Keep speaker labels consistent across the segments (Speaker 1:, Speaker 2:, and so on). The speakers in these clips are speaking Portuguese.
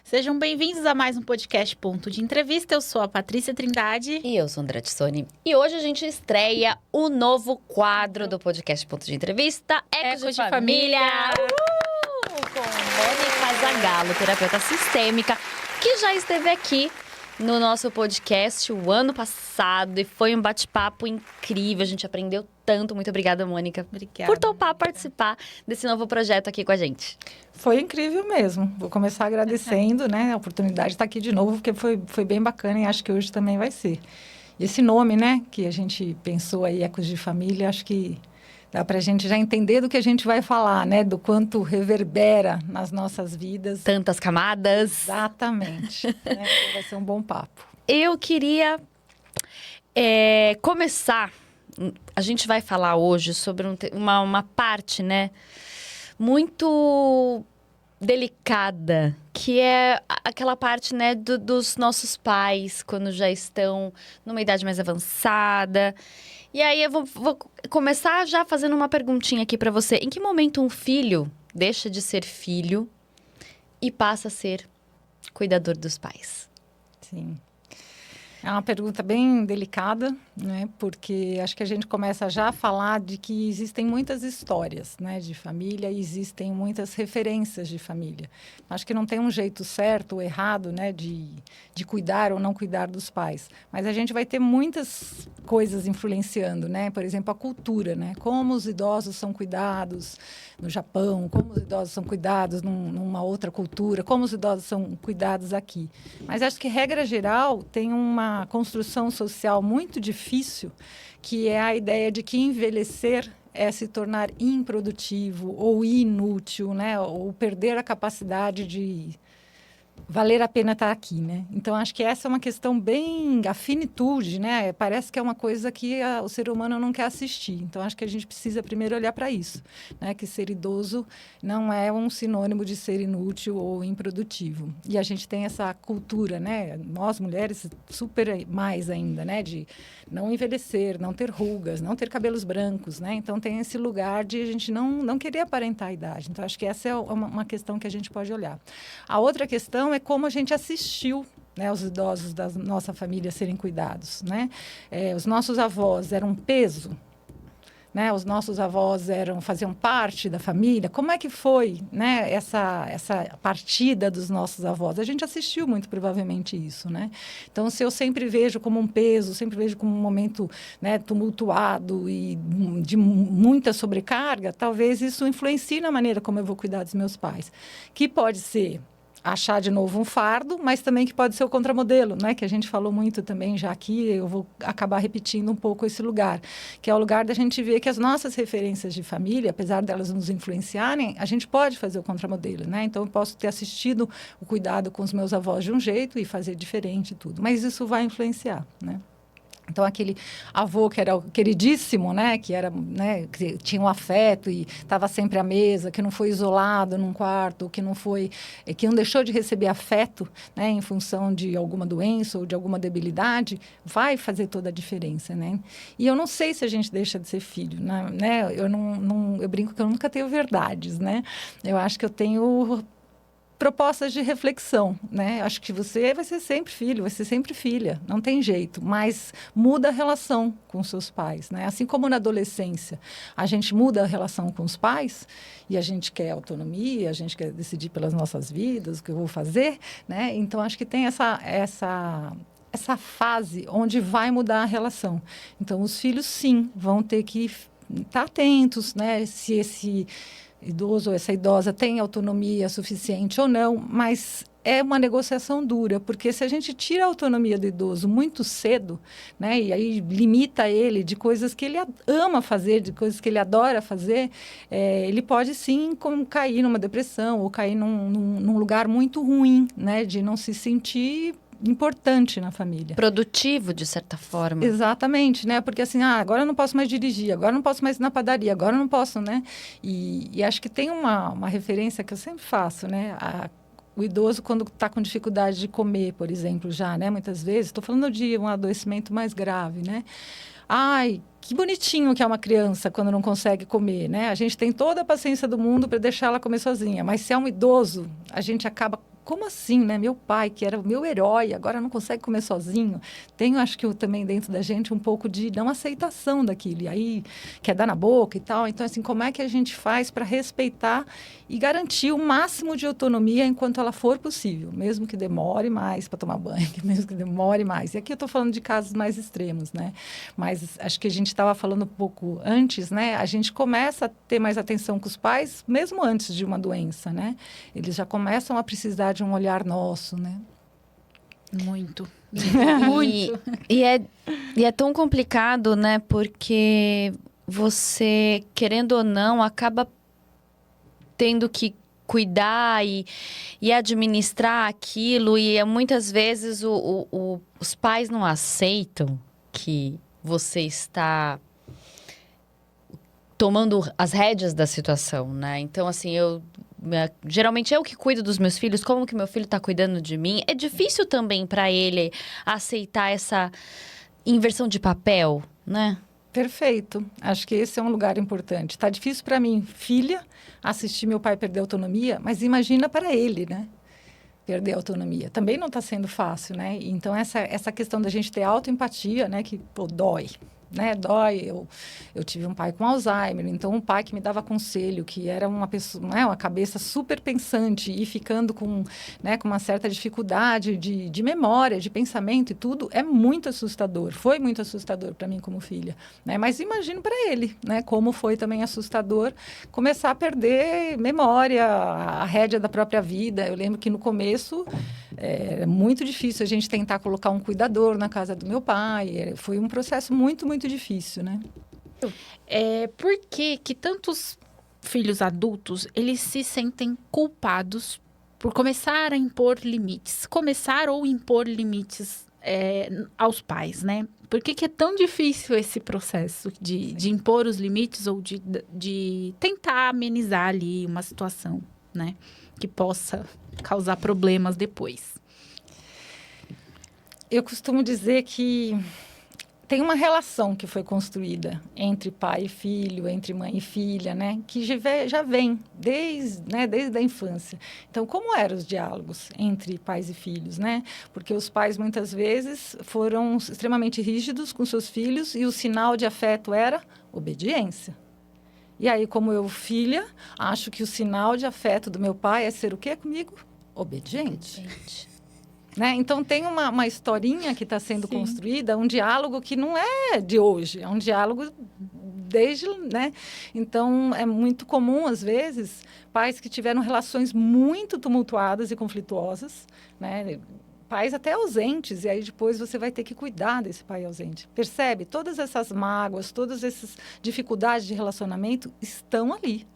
Speaker 1: Sejam bem-vindos a mais um podcast Ponto de Entrevista. Eu sou a Patrícia Trindade.
Speaker 2: E eu sou a André Tissoni. E hoje a gente estreia o novo quadro do podcast Ponto de Entrevista, Ecos de Família. Com Mônica Zagalo, terapeuta sistêmica, que já esteve aqui no nosso podcast o ano passado e foi um bate-papo incrível. A gente aprendeu tanto. Muito obrigada, Mônica, por topar participar desse novo projeto aqui com a gente.
Speaker 3: Foi incrível mesmo. Vou começar agradecendo, né, a oportunidade de estar aqui de novo, porque foi bem bacana e acho que hoje também vai ser. E esse nome, né, que a gente pensou aí, Ecos de Família, acho que dá para a gente já entender do que a gente vai falar, né, do quanto reverbera nas nossas vidas.
Speaker 2: Tantas camadas.
Speaker 3: Exatamente. Né? Vai ser um bom papo.
Speaker 2: Eu queria começar. A gente vai falar hoje sobre uma parte, né, muito delicada, que é aquela parte, né, dos nossos pais, quando já estão numa idade mais avançada. E aí eu vou começar já fazendo uma perguntinha aqui para você. Em que momento um filho deixa de ser filho e passa a ser cuidador dos pais?
Speaker 3: Sim. É uma pergunta bem delicada, né? Porque acho que a gente começa já a falar de que existem muitas histórias, né, de família e existem muitas referências de família. Acho que não tem um jeito certo ou errado, né, de cuidar ou não cuidar dos pais. Mas a gente vai ter muitas coisas influenciando, né? Por exemplo, a cultura, né? Como os idosos são cuidados no Japão, como os idosos são cuidados numa outra cultura, como os idosos são cuidados aqui. Mas acho que, regra geral, tem uma construção social muito difícil, que é a ideia de que envelhecer é se tornar improdutivo ou inútil, né? Ou perder a capacidade de valer a pena estar aqui, né? Então, acho que essa é uma questão bem... A finitude, né? Parece que é uma coisa que o ser humano não quer assistir. Então, acho que a gente precisa primeiro olhar para isso, né? Que ser idoso não é um sinônimo de ser inútil ou improdutivo. E a gente tem essa cultura, né? Nós, mulheres, super mais ainda, né? De não envelhecer, não ter rugas, não ter cabelos brancos, né? Então, tem esse lugar de a gente não querer aparentar a idade. Então, acho que essa é uma questão que a gente pode olhar. A outra questão é como a gente assistiu, né, os idosos da nossa família serem cuidados, né? Os nossos avós eram um peso, né? Os nossos avós faziam parte da família. Como é que foi, né, essa partida dos nossos avós? A gente assistiu muito provavelmente isso, né? Então, se eu sempre vejo como um peso, sempre vejo como um momento, né, tumultuado e de muita sobrecarga, talvez isso influencie na maneira como eu vou cuidar dos meus pais, que pode ser achar de novo um fardo, mas também que pode ser o contramodelo, né? Que a gente falou muito também já aqui, eu vou acabar repetindo um pouco esse lugar, que é o lugar da gente ver que as nossas referências de família, apesar delas nos influenciarem, a gente pode fazer o contramodelo, né? Então, eu posso ter assistido o cuidado com os meus avós de um jeito e fazer diferente e tudo, mas isso vai influenciar, né? Então, aquele avô que era o queridíssimo, né, que era, né, que tinha um afeto e estava sempre à mesa, que não foi isolado num quarto, que não deixou de receber afeto, né, em função de alguma doença ou de alguma debilidade, vai fazer toda a diferença, né? E eu não sei se a gente deixa de ser filho, né? Eu brinco que eu nunca tenho verdades, né? Eu acho que eu tenho propostas de reflexão, né? Acho que você vai ser sempre filho, vai ser sempre filha, não tem jeito, mas muda a relação com seus pais, né? Assim como na adolescência a gente muda a relação com os pais e a gente quer autonomia, a gente quer decidir pelas nossas vidas, o que eu vou fazer, né? Então, acho que tem essa fase onde vai mudar a relação. Então, os filhos, sim, vão ter que estar atentos, né? Se esse idoso ou essa idosa tem autonomia suficiente ou não, mas é uma negociação dura, porque se a gente tira a autonomia do idoso muito cedo, né, e aí limita ele de coisas que ele ama fazer, de coisas que ele adora fazer, ele pode sim cair numa depressão ou cair num lugar muito ruim, né, de não se sentir importante na família.
Speaker 2: Produtivo, de certa forma.
Speaker 3: Exatamente, né? Porque assim, agora eu não posso mais dirigir, agora eu não posso mais ir na padaria, agora eu não posso, né? E acho que tem uma referência que eu sempre faço, né? O idoso, quando está com dificuldade de comer, por exemplo, já, né? Muitas vezes, estou falando de um adoecimento mais grave, né? Ai, que bonitinho que é uma criança quando não consegue comer, né? A gente tem toda a paciência do mundo para deixar ela comer sozinha, mas se é um idoso, a gente acaba como assim, né? Meu pai, que era o meu herói, agora não consegue comer sozinho. Tem, acho que também dentro da gente um pouco de não aceitação daquilo. E aí quer dar na boca e tal. Então, assim, como é que a gente faz para respeitar e garantir o máximo de autonomia enquanto ela for possível, mesmo que demore mais para tomar banho, mesmo que demore mais. E aqui eu estou falando de casos mais extremos, né? Mas acho que a gente estava falando um pouco antes, né? A gente começa a ter mais atenção com os pais, mesmo antes de uma doença, né? Eles já começam a precisar de um olhar nosso, né?
Speaker 1: Muito.
Speaker 2: Muito. E é tão complicado, né? Porque você, querendo ou não, acaba tendo que cuidar e administrar aquilo. E muitas vezes os pais não aceitam que você está tomando as rédeas da situação, né? Então, assim, geralmente eu que cuido dos meus filhos, como que meu filho está cuidando de mim? É difícil também para ele aceitar essa inversão de papel, né?
Speaker 3: Perfeito. Acho que esse é um lugar importante. Está difícil para mim, filha, assistir meu pai perder a autonomia, mas imagina para ele, né? Perder a autonomia. Também não está sendo fácil, né? Então, essa questão da gente ter autoempatia, né? Que, pô, dói. Né, dói. Eu tive um pai com Alzheimer, então um pai que me dava conselho, que era uma pessoa, né, uma cabeça super pensante e ficando com, né, com uma certa dificuldade de memória, de pensamento e tudo, é muito assustador. Foi muito assustador para mim como filha, né? Mas imagino para ele, né, como foi também assustador começar a perder memória, a rédea da própria vida. Eu lembro que no começo era muito difícil a gente tentar colocar um cuidador na casa do meu pai. Foi um processo muito, muito difícil, né?
Speaker 1: Por que tantos filhos adultos, eles se sentem culpados por começar a impor limites? Começar ou impor limites aos pais, né? Por que é tão difícil esse processo de impor os limites ou de tentar amenizar ali uma situação, né? Que possa causar problemas depois.
Speaker 3: Eu costumo dizer que tem uma relação que foi construída entre pai e filho, entre mãe e filha, né? Que já vem desde a infância. Então, como eram os diálogos entre pais e filhos, né? Porque os pais, muitas vezes, foram extremamente rígidos com seus filhos e o sinal de afeto era obediência. E aí, como eu, filha, acho que o sinal de afeto do meu pai é ser o quê comigo? Obediente. Né? Então, tem uma historinha que está sendo construída, um diálogo que não é de hoje, é um diálogo desde, né? Então, é muito comum, às vezes, pais que tiveram relações muito tumultuadas e conflituosas, né? Pais até ausentes, e aí depois você vai ter que cuidar desse pai ausente. Percebe? Todas essas mágoas, todas essas dificuldades de relacionamento estão ali.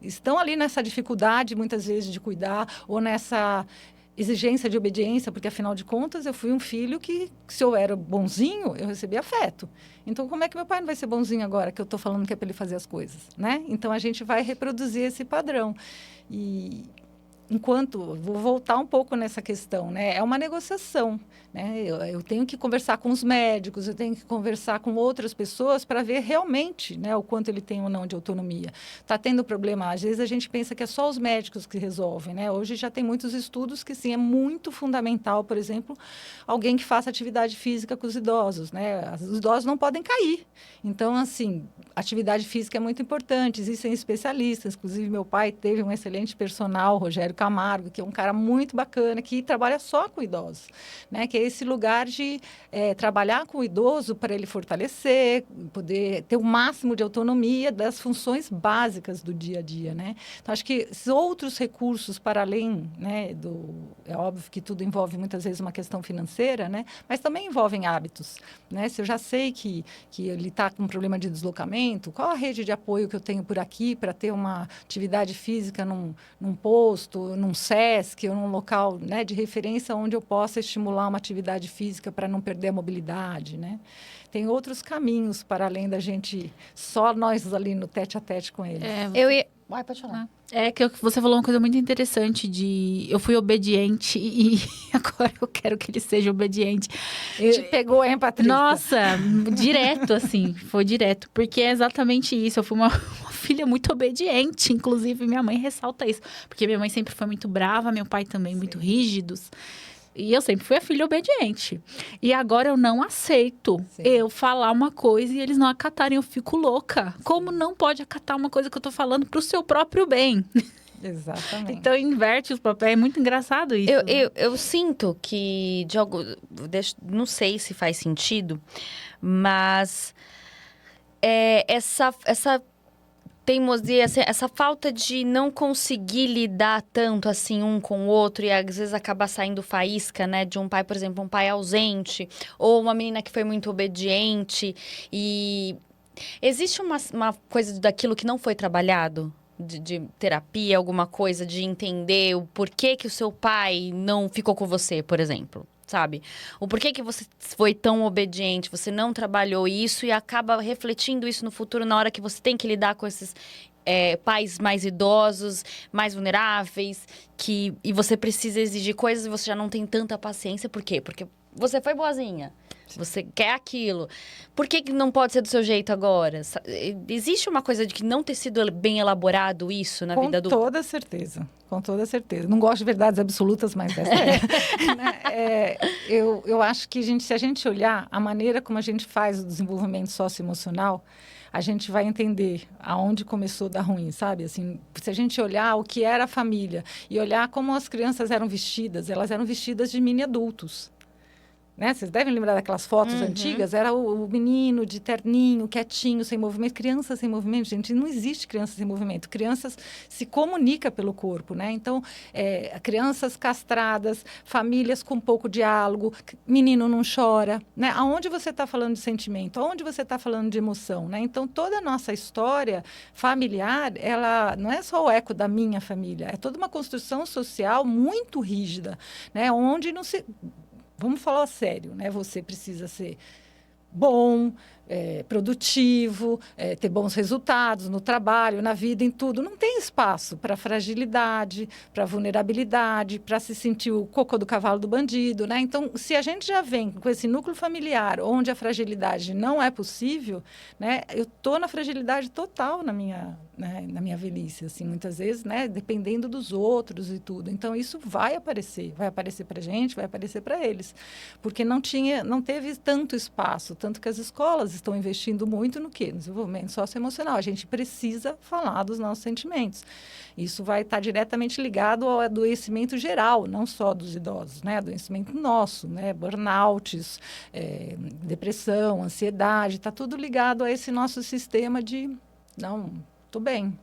Speaker 3: Estão ali nessa dificuldade, muitas vezes, de cuidar, ou nessa exigência de obediência, porque, afinal de contas, eu fui um filho que, se eu era bonzinho, eu recebi afeto. Então, como é que meu pai não vai ser bonzinho agora que eu estou falando que é para ele fazer as coisas, né? Então, a gente vai reproduzir esse padrão. E vou voltar um pouco nessa questão, né? É uma negociação, né? Eu tenho que conversar com os médicos, eu tenho que conversar com outras pessoas para ver realmente, né, o quanto ele tem ou não de autonomia. Está tendo problema? Às vezes a gente pensa que é só os médicos que resolvem, né? Hoje já tem muitos estudos que, sim, é muito fundamental, por exemplo, alguém que faça atividade física com os idosos, né? Os idosos não podem cair. Então, assim, atividade física é muito importante. Existem especialistas, inclusive meu pai teve um excelente personal, Rogério Camargo, que é um cara muito bacana, que trabalha só com idosos, né? Que é esse lugar de trabalhar com o idoso para ele fortalecer, poder ter o máximo de autonomia das funções básicas do dia a dia, né? Então, acho que outros recursos para além, né, é óbvio que tudo envolve muitas vezes uma questão financeira, né? Mas também envolvem hábitos, né? Se eu já sei que ele está com um problema de deslocamento, qual a rede de apoio que eu tenho por aqui para ter uma atividade física num posto, num SESC ou num local, né, de referência onde eu possa estimular uma atividade física para não perder a mobilidade, né? Tem outros caminhos para além da gente, só nós ali no tete-a-tete com eles.
Speaker 2: Pode falar.
Speaker 1: Que você falou uma coisa muito interessante eu fui obediente e agora eu quero que ele seja obediente.
Speaker 3: Te pegou, hein, Patrícia?
Speaker 1: Nossa, direto, assim, foi direto. Porque é exatamente isso. Eu fui uma filha muito obediente. Inclusive, minha mãe ressalta isso. Porque minha mãe sempre foi muito brava, meu pai também muito rígidos. E eu sempre fui a filha obediente. E agora eu não aceito eu falar uma coisa e eles não acatarem. Eu fico louca. Como não pode acatar uma coisa que eu tô falando pro seu próprio bem?
Speaker 3: Exatamente.
Speaker 1: Então, inverte os papéis. É muito engraçado isso.
Speaker 2: Eu sinto que, de algo, não sei se faz sentido, mas essa teimosia, essa falta de não conseguir lidar tanto assim um com o outro e às vezes acaba saindo faísca, né? De um pai, por exemplo, um pai ausente ou uma menina que foi muito obediente e existe uma coisa daquilo que não foi trabalhado? De terapia, alguma coisa, de entender o porquê que o seu pai não ficou com você, por exemplo. Sabe? O porquê que você foi tão obediente, você não trabalhou isso e acaba refletindo isso no futuro na hora que você tem que lidar com esses pais mais idosos, mais vulneráveis, e você precisa exigir coisas e você já não tem tanta paciência. Por quê? Porque você foi boazinha. Você quer aquilo. Por que não pode ser do seu jeito agora? Existe uma coisa de que não ter sido bem elaborado isso na vida adulta?
Speaker 3: Com toda certeza. Com toda certeza. Não gosto de verdades absolutas, mas essa eu acho que se a gente olhar a maneira como a gente faz o desenvolvimento socioemocional, a gente vai entender aonde começou a dar ruim, sabe? Assim, se a gente olhar o que era a família e olhar como as crianças eram vestidas, elas eram vestidas de mini-adultos. Né? Vocês devem lembrar daquelas fotos antigas, era o menino de terninho, quietinho, sem movimento. Criança sem movimento, gente, não existe criança sem movimento. Crianças se comunicam pelo corpo, né? Então, crianças castradas, famílias com pouco diálogo, menino não chora, né? Aonde você está falando de sentimento? Aonde você está falando de emoção, né? Então, toda a nossa história familiar, ela não é só o eco da minha família, é toda uma construção social muito rígida, né? Onde não se... Vamos falar sério, né? Você precisa ser bom, produtivo, ter bons resultados no trabalho, na vida, em tudo. Não tem espaço para fragilidade, para vulnerabilidade, para se sentir o cocô do cavalo do bandido, né? Então, se a gente já vem com esse núcleo familiar onde a fragilidade não é possível, né? Eu estou na fragilidade total na minha velhice, assim, muitas vezes, né? Dependendo dos outros e tudo. Então, isso vai aparecer para a gente, vai aparecer para eles, porque não teve tanto espaço, tanto que as escolas estão investindo muito no quê? No desenvolvimento socioemocional. A gente precisa falar dos nossos sentimentos. Isso vai estar diretamente ligado ao adoecimento geral, não só dos idosos, né? Adoecimento nosso, né? Burnouts, depressão, ansiedade, está tudo ligado a esse nosso sistema de, não, estou bem.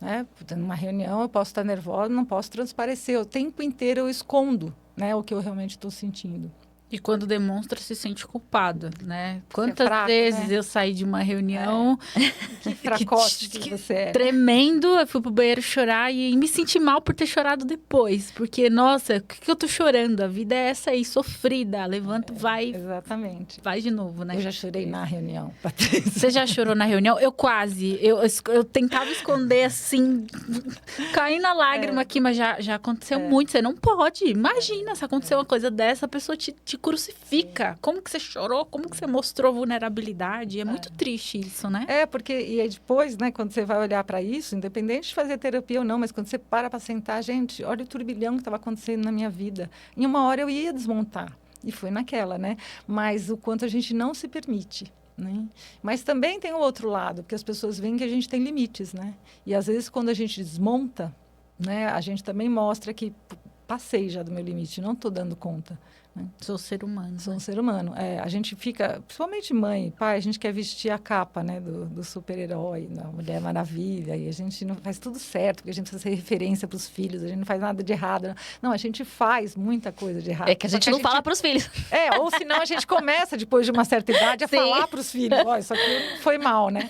Speaker 3: Né? Numa reunião eu posso estar nervosa, não posso transparecer. O tempo inteiro eu escondo, né, o que eu realmente estou sentindo.
Speaker 1: E quando demonstra, se sente culpada, né? Quantas vezes eu saí de uma reunião...
Speaker 3: Que fracote que você é.
Speaker 1: Tremendo, eu fui pro banheiro chorar e me senti mal por ter chorado depois. Porque, nossa, o que eu tô chorando? A vida é essa aí, sofrida. Levanta, vai...
Speaker 3: Exatamente.
Speaker 1: Vai de novo, né?
Speaker 3: Eu já chorei na reunião, Patrícia.
Speaker 1: Você já chorou na reunião? Eu quase. Eu tentava esconder, assim, cair na lágrima aqui, mas já aconteceu muito. Você não pode. Imagina, se acontecer uma coisa dessa, a pessoa te crucifica. Como que você chorou? Como que você mostrou vulnerabilidade? É muito triste isso, né?
Speaker 3: Porque e aí depois, né, quando você vai olhar para isso, independente de fazer terapia ou não, mas quando você para sentar, gente, olha o turbilhão que estava acontecendo na minha vida. Em uma hora eu ia desmontar. E foi naquela, né? Mas o quanto a gente não se permite. Né? Mas também tem o outro lado, porque as pessoas veem que a gente tem limites, né? E às vezes quando a gente desmonta, né, a gente também mostra que passei já do meu limite, não estou dando conta. Né?
Speaker 1: Sou ser humano.
Speaker 3: Sou um ser humano. A gente fica, principalmente mãe, pai, a gente quer vestir a capa, né, do super-herói, da Mulher Maravilha, e a gente não faz tudo certo, porque a gente precisa ser referência para os filhos, a gente não faz nada de errado. Não, a gente faz muita coisa de errado.
Speaker 2: É que a gente não fala para os filhos.
Speaker 3: Ou senão a gente começa, depois de uma certa idade, a falar para os filhos, isso aqui foi mal, né?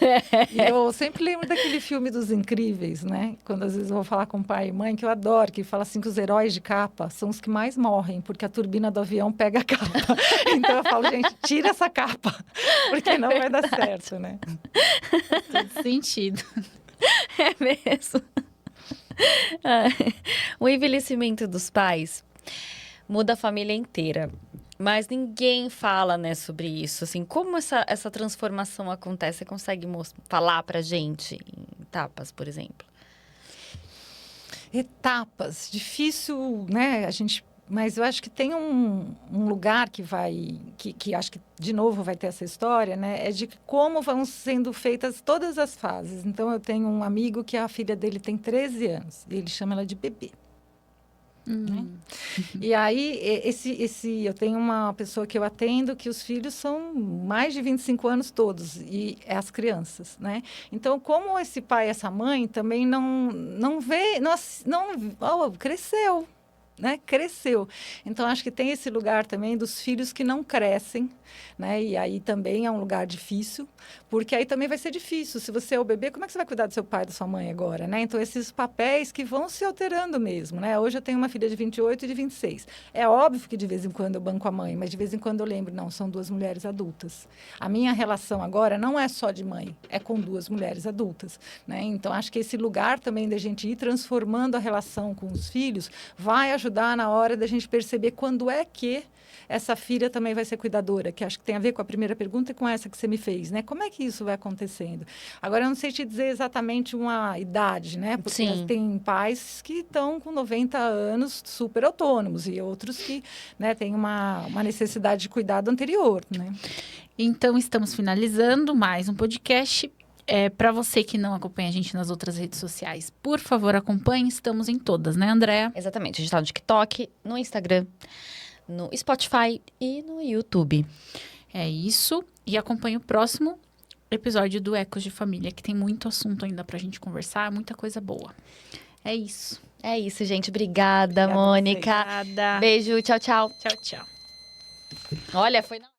Speaker 3: E eu sempre lembro daquele filme dos Incríveis, né? Quando às vezes eu vou falar com pai e mãe, que eu adoro, que fala assim que os heróis de capa são os que mais morrem, porque a turbina do avião pega a capa. Então eu falo, gente, tira essa capa, porque não vai dar certo, né?
Speaker 1: Todo sentido.
Speaker 2: É mesmo. O envelhecimento dos pais muda a família inteira. Mas ninguém fala, né, sobre isso. Assim, como essa transformação acontece? Você consegue falar pra gente em etapas, por exemplo?
Speaker 3: Etapas, difícil, né? Mas eu acho que tem um lugar que acho que de novo vai ter essa história, né? É de como vão sendo feitas todas as fases. Então eu tenho um amigo que a filha dele tem 13 anos, e ele chama ela de bebê. Né? E aí, eu tenho uma pessoa que eu atendo que os filhos são mais de 25 anos todos, e é as crianças, né? Então, como esse pai e essa mãe também não vê, cresceu. Né? Cresceu. Então, acho que tem esse lugar também dos filhos que não crescem, né? E aí também é um lugar difícil, porque aí também vai ser difícil. Se você é o bebê, como é que você vai cuidar do seu pai e da sua mãe agora, né? Então, esses papéis que vão se alterando mesmo, né? Hoje eu tenho uma filha de 28 e de 26. É óbvio que de vez em quando eu banco a mãe, mas de vez em quando eu lembro, não, são 2 mulheres adultas. A minha relação agora não é só de mãe, é com 2 mulheres adultas, né? Então, acho que esse lugar também da gente ir transformando a relação com os filhos vai ajudar na hora da gente perceber quando é que essa filha também vai ser cuidadora, que acho que tem a ver com a primeira pergunta e com essa que você me fez, né? Como é que isso vai acontecendo? Agora, eu não sei te dizer exatamente uma idade, né? Porque tem pais que estão com 90 anos super autônomos e outros que, né, têm uma necessidade de cuidado anterior, né?
Speaker 1: Então, estamos finalizando mais um podcast. Para você que não acompanha a gente nas outras redes sociais, por favor, acompanhe. Estamos em todas, né, Andréa?
Speaker 2: Exatamente. A gente tá no TikTok, no Instagram, no Spotify e no YouTube.
Speaker 1: É isso. E acompanhe o próximo episódio do Ecos de Família, que tem muito assunto ainda pra gente conversar, muita coisa boa. É isso.
Speaker 2: É isso, gente. Obrigada, Mônica.
Speaker 1: Obrigada.
Speaker 2: Beijo. Tchau, tchau.
Speaker 1: Tchau, tchau.
Speaker 2: Olha, foi na...